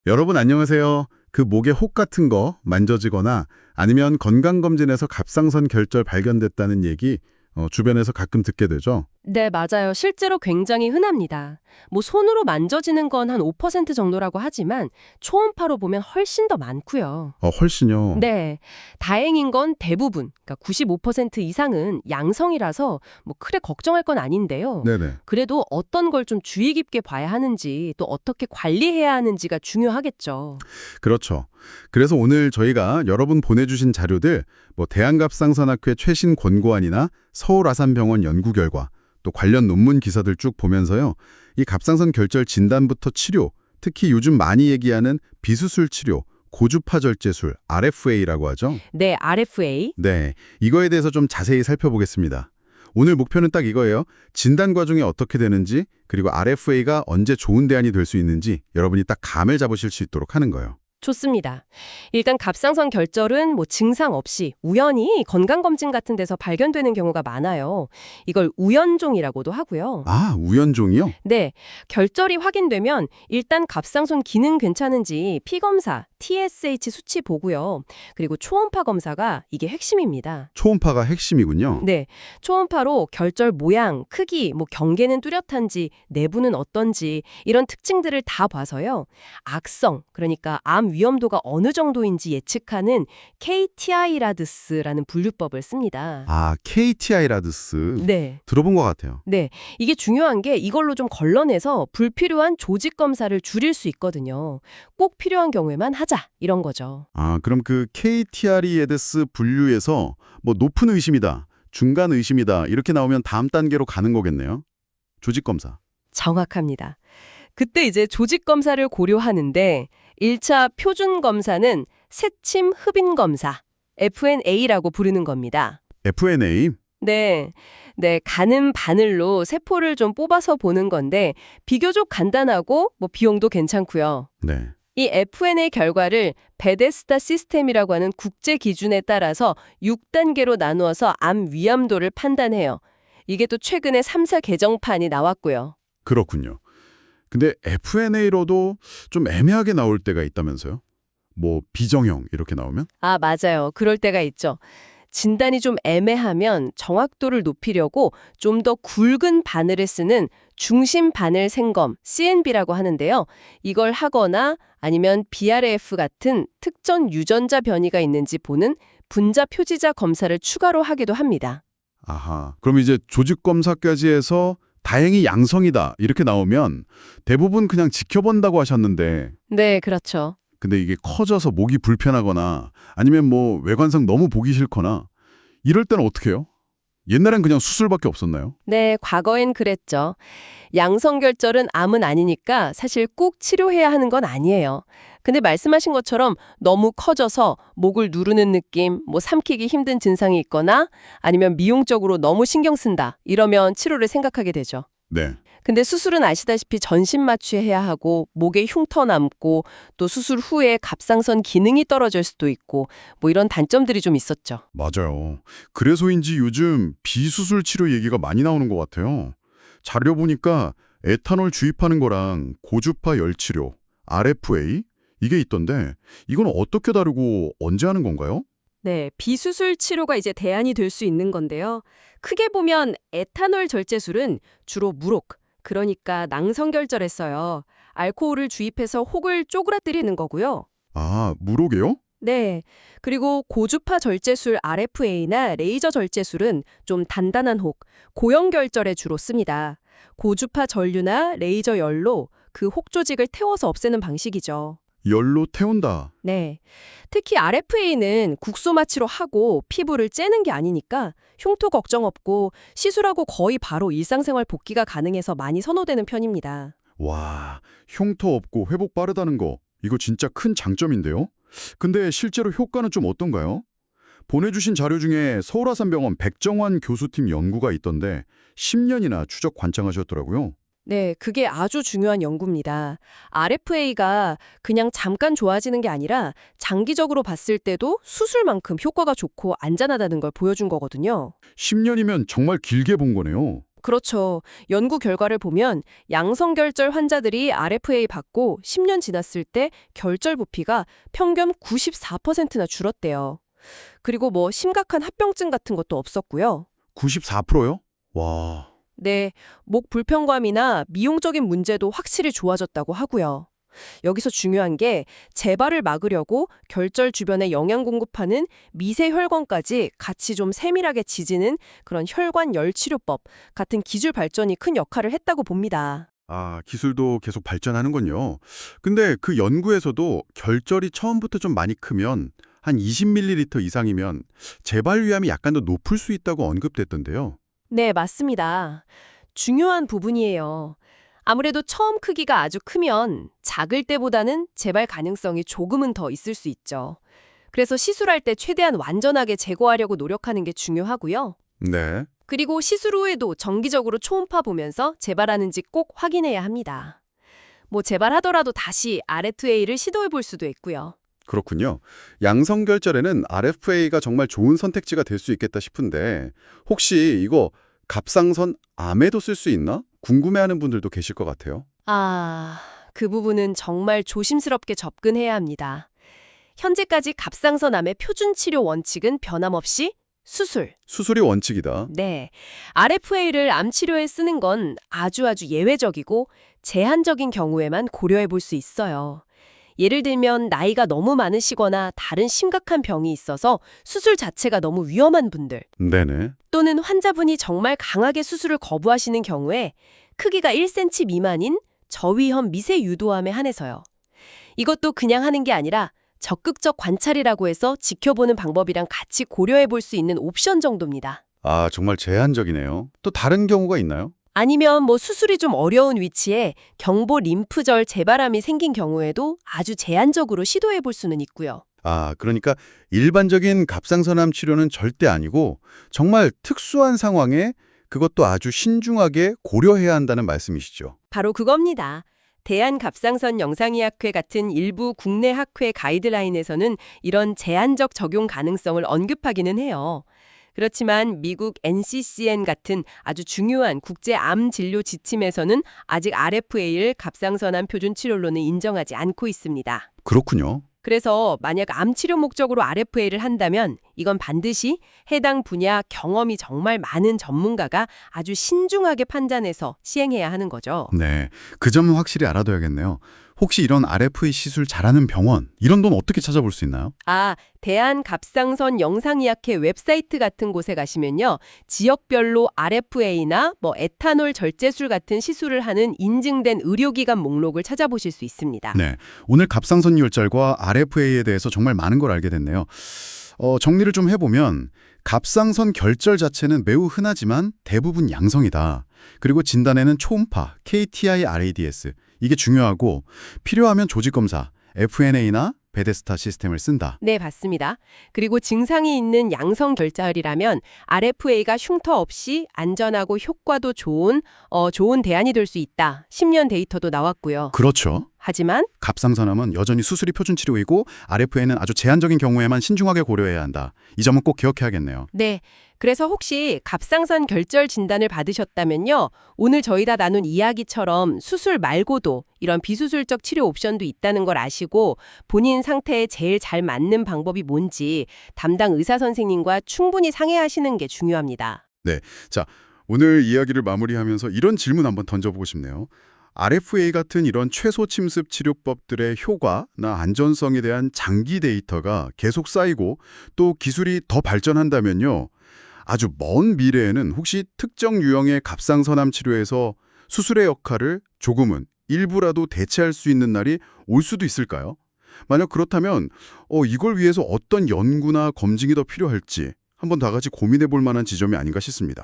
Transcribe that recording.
여러분 안녕하세요. 그 목에 혹 같은 거 만져지거나 아니면 건강검진에서 갑상선 결절 발견됐다는 얘기 주변에서 가끔 듣게 되죠. 네, 맞아요. 실제로 굉장히 흔합니다. 뭐 손으로 만져지는 건 한 5% 정도라고 하지만 초음파로 보면 훨씬 더 많고요. 훨씬요. 네, 다행인 건 대부분, 그러니까 95% 이상은 양성이라서 뭐 크게 걱정할 건 아닌데요. 네네. 그래도 어떤 걸 좀 주의 깊게 봐야 하는지 또 어떻게 관리해야 하는지가 중요하겠죠. 그렇죠. 그래서 오늘 저희가 여러분 보내주신 자료들, 대한갑상선학회 최신 권고안이나 서울아산병원 연구 결과, 또 관련 논문 기사들 쭉 보면서요. 이 갑상선 결절 진단부터 치료, 특히 요즘 많이 얘기하는 비수술 치료, 고주파 절제술, RFA라고 하죠. 네, RFA. 네, 이거에 대해서 좀 자세히 살펴보겠습니다. 오늘 목표는 딱 이거예요. 진단 과정이 어떻게 되는지, 그리고 RFA가 언제 좋은 대안이 될 수 있는지 여러분이 딱 감을 잡으실 수 있도록 하는 거예요. 좋습니다. 일단 갑상선 결절은 뭐 증상 없이 우연히 건강검진 같은 데서 발견되는 경우가 많아요. 이걸 우연종이라고도 하고요. 아, 우연종이요? 네, 결절이 확인되면 일단 갑상선 기능 괜찮은지 피검사, TSH 수치 보고요. 그리고 초음파 검사가 이게 핵심입니다. 초음파가 핵심이군요. 네, 초음파로 결절 모양, 크기, 뭐 경계는 뚜렷한지, 내부는 어떤지 이런 특징들을 다 봐서요. 악성, 그러니까 암 위험도가 어느 정도인지 예측하는 KTI라드스라는 분류법을 씁니다. 아, KTI라드스. 네. 들어본 것 같아요. 네, 이게 중요한 게 이걸로 좀 걸러내서 불필요한 조직 검사를 줄일 수 있거든요. 꼭 필요한 경우에만 하자, 이런 거죠. 아, 그럼 그 KTI라드스 분류에서 높은 의심이다, 중간 의심이다 이렇게 나오면 다음 단계로 가는 거겠네요. 조직 검사. 정확합니다. 그때 이제 조직 검사를 고려하는데 1차 표준 검사는 새침 흡인 검사, FNA라고 부르는 겁니다. FNA. 네, 가는 바늘로 세포를 좀 뽑아서 보는 건데 비교적 간단하고 뭐 비용도 괜찮고요. 네. 이 FNA 결과를 베데스다 시스템이라고 하는 국제 기준에 따라서 6단계로 나누어서 암 위험도를 판단해요. 이게 또 최근에 3사 개정판이 나왔고요. 그렇군요. 근데 FNA로도 좀 애매하게 나올 때가 있다면서요? 비정형 이렇게 나오면? 아, 맞아요. 그럴 때가 있죠. 진단이 좀 애매하면 정확도를 높이려고 좀 더 굵은 바늘을 쓰는 중심 바늘 생검, CNB라고 하는데요. 이걸 하거나 아니면 BRAF 같은 특정 유전자 변이가 있는지 보는 분자 표지자 검사를 추가로 하기도 합니다. 아하. 그럼 이제 조직 검사까지 해서 다행히 양성이다 이렇게 나오면 대부분 그냥 지켜본다고 하셨는데 네, 그렇죠. 근데 이게 커져서 목이 불편하거나 아니면 외관상 너무 보기 싫거나 이럴 때는 어떻게 해요? 옛날엔 그냥 수술밖에 없었나요? 네, 과거엔 그랬죠. 양성결절은 암은 아니니까 사실 꼭 치료해야 하는 건 아니에요. 근데 말씀하신 것처럼 너무 커져서 목을 누르는 느낌, 삼키기 힘든 증상이 있거나 아니면 미용적으로 너무 신경 쓴다. 이러면 치료를 생각하게 되죠. 네. 근데 수술은 아시다시피 전신 마취해야 하고 목에 흉터 남고 또 수술 후에 갑상선 기능이 떨어질 수도 있고 이런 단점들이 좀 있었죠. 맞아요. 그래서인지 요즘 비수술 치료 얘기가 많이 나오는 것 같아요. 자료 보니까 에탄올 주입하는 거랑 고주파 열치료, RFA 이게 있던데 이건 어떻게 다르고 언제 하는 건가요? 네, 비수술 치료가 이제 대안이 될 수 있는 건데요. 크게 보면 에탄올 절제술은 주로 무록, 그러니까 낭성결절에 써요. 알코올을 주입해서 혹을 쪼그라뜨리는 거고요. 아, 무록이요? 네, 그리고 고주파 절제술 RFA나 레이저 절제술은 좀 단단한 혹, 고형결절에 주로 씁니다. 고주파 전류나 레이저 열로 그 혹 조직을 태워서 없애는 방식이죠. 열로 태운다. 네. 특히 RFA는 국소 마취로 하고 피부를 째는 게 아니니까 흉터 걱정 없고 시술하고 거의 바로 일상생활 복귀가 가능해서 많이 선호되는 편입니다. 와, 흉터 없고 회복 빠르다는 거 이거 진짜 큰 장점인데요? 근데 실제로 효과는 좀 어떤가요? 보내주신 자료 중에 서울아산병원 백정환 교수팀 연구가 있던데 10년이나 추적 관찰하셨더라고요. 네, 그게 아주 중요한 연구입니다. RFA가 그냥 잠깐 좋아지는 게 아니라 장기적으로 봤을 때도 수술만큼 효과가 좋고 안전하다는 걸 보여준 거거든요. 10년이면 정말 길게 본 거네요. 그렇죠. 연구 결과를 보면 양성결절 환자들이 RFA 받고 10년 지났을 때 결절 부피가 평균 94%나 줄었대요. 그리고 뭐 심각한 합병증 같은 것도 없었고요. 94%요? 와, 네, 목 불편감이나 미용적인 문제도 확실히 좋아졌다고 하고요. 여기서 중요한 게 재발을 막으려고 결절 주변에 영양 공급하는 미세 혈관까지 같이 좀 세밀하게 지지는 그런 혈관 열 치료법 같은 기술 발전이 큰 역할을 했다고 봅니다. 아, 기술도 계속 발전하는군요. 근데 그 연구에서도 결절이 처음부터 좀 많이 크면 한 20ml 이상이면 재발 위험이 약간 더 높을 수 있다고 언급됐던데요. 네, 맞습니다. 중요한 부분이에요. 아무래도 처음 크기가 아주 크면 작을 때보다는 재발 가능성이 조금은 더 있을 수 있죠. 그래서 시술할 때 최대한 완전하게 제거하려고 노력하는 게 중요하고요. 네. 그리고 시술 후에도 정기적으로 초음파 보면서 재발하는지 꼭 확인해야 합니다. 뭐 재발하더라도 다시 RFA를 시도해 볼 수도 있고요. 그렇군요. 양성결절에는 RFA가 정말 좋은 선택지가 될 수 있겠다 싶은데 혹시 이거 갑상선 암에도 쓸 수 있나? 궁금해하는 분들도 계실 것 같아요. 그 부분은 정말 조심스럽게 접근해야 합니다. 현재까지 갑상선암의 표준 치료 원칙은 변함없이 수술. 수술이 원칙이다. 네. RFA를 암 치료에 쓰는 건 아주 예외적이고 제한적인 경우에만 고려해 볼 수 있어요. 예를 들면 나이가 너무 많으시거나 다른 심각한 병이 있어서 수술 자체가 너무 위험한 분들, 네네. 또는 환자분이 정말 강하게 수술을 거부하시는 경우에 크기가 1cm 미만인 저위험 미세 유도암에 한해서요. 이것도 그냥 하는 게 아니라 적극적 관찰이라고 해서 지켜보는 방법이랑 같이 고려해 볼 수 있는 옵션 정도입니다. 아, 정말 제한적이네요. 또 다른 경우가 있나요? 아니면 뭐 수술이 좀 어려운 위치에 경보 림프절 재발암이 생긴 경우에도 아주 제한적으로 시도해 볼 수는 있고요. 아, 그러니까 일반적인 갑상선암 치료는 절대 아니고 정말 특수한 상황에 그것도 아주 신중하게 고려해야 한다는 말씀이시죠. 바로 그겁니다. 대한갑상선 영상의학회 같은 일부 국내 학회 가이드라인에서는 이런 제한적 적용 가능성을 언급하기는 해요. 그렇지만 미국 NCCN 같은 아주 중요한 국제암 진료 지침에서는 아직 RFA를 갑상선암 표준 치료로는 인정하지 않고 있습니다. 그렇군요. 그래서 만약 암 치료 목적으로 RFA를 한다면 이건 반드시 해당 분야 경험이 정말 많은 전문가가 아주 신중하게 판단해서 시행해야 하는 거죠. 네, 그 점은 확실히 알아둬야겠네요. 혹시 이런 RFA 시술 잘하는 병원, 이런 돈 어떻게 찾아볼 수 있나요? 대한갑상선 영상의학회 웹사이트 같은 곳에 가시면요. 지역별로 RFA나 에탄올 절제술 같은 시술을 하는 인증된 의료기관 목록을 찾아보실 수 있습니다. 네, 오늘 갑상선 율절과 RFA에 대해서 정말 많은 걸 알게 됐네요. 정리를 좀 해보면 갑상선 결절 자체는 매우 흔하지만 대부분 양성이다. 그리고 진단에는 초음파, KTI-RADS, 이게 중요하고 필요하면 조직검사, FNA나 베데스타 시스템을 쓴다. 네, 맞습니다. 그리고 증상이 있는 양성 결절이라면 RFA가 흉터 없이 안전하고 효과도 좋은 대안이 될 수 있다. 10년 데이터도 나왔고요. 그렇죠. 하지만 갑상선암은 여전히 수술이 표준 치료이고 RFA는 아주 제한적인 경우에만 신중하게 고려해야 한다. 이 점은 꼭 기억해야겠네요. 네, 그래서 혹시 갑상선 결절 진단을 받으셨다면요. 오늘 저희가 나눈 이야기처럼 수술 말고도 이런 비수술적 치료 옵션도 있다는 걸 아시고 본인 상태에 제일 잘 맞는 방법이 뭔지 담당 의사 선생님과 충분히 상의하시는 게 중요합니다. 자, 오늘 이야기를 마무리하면서 이런 질문 한번 던져보고 싶네요. RFA 같은 이런 최소 침습 치료법들의 효과나 안전성에 대한 장기 데이터가 계속 쌓이고 또 기술이 더 발전한다면요. 아주 먼 미래에는 혹시 특정 유형의 갑상선암 치료에서 수술의 역할을 조금은 일부라도 대체할 수 있는 날이 올 수도 있을까요? 만약 그렇다면 이걸 위해서 어떤 연구나 검증이 더 필요할지 한번 다 같이 고민해 볼 만한 지점이 아닌가 싶습니다.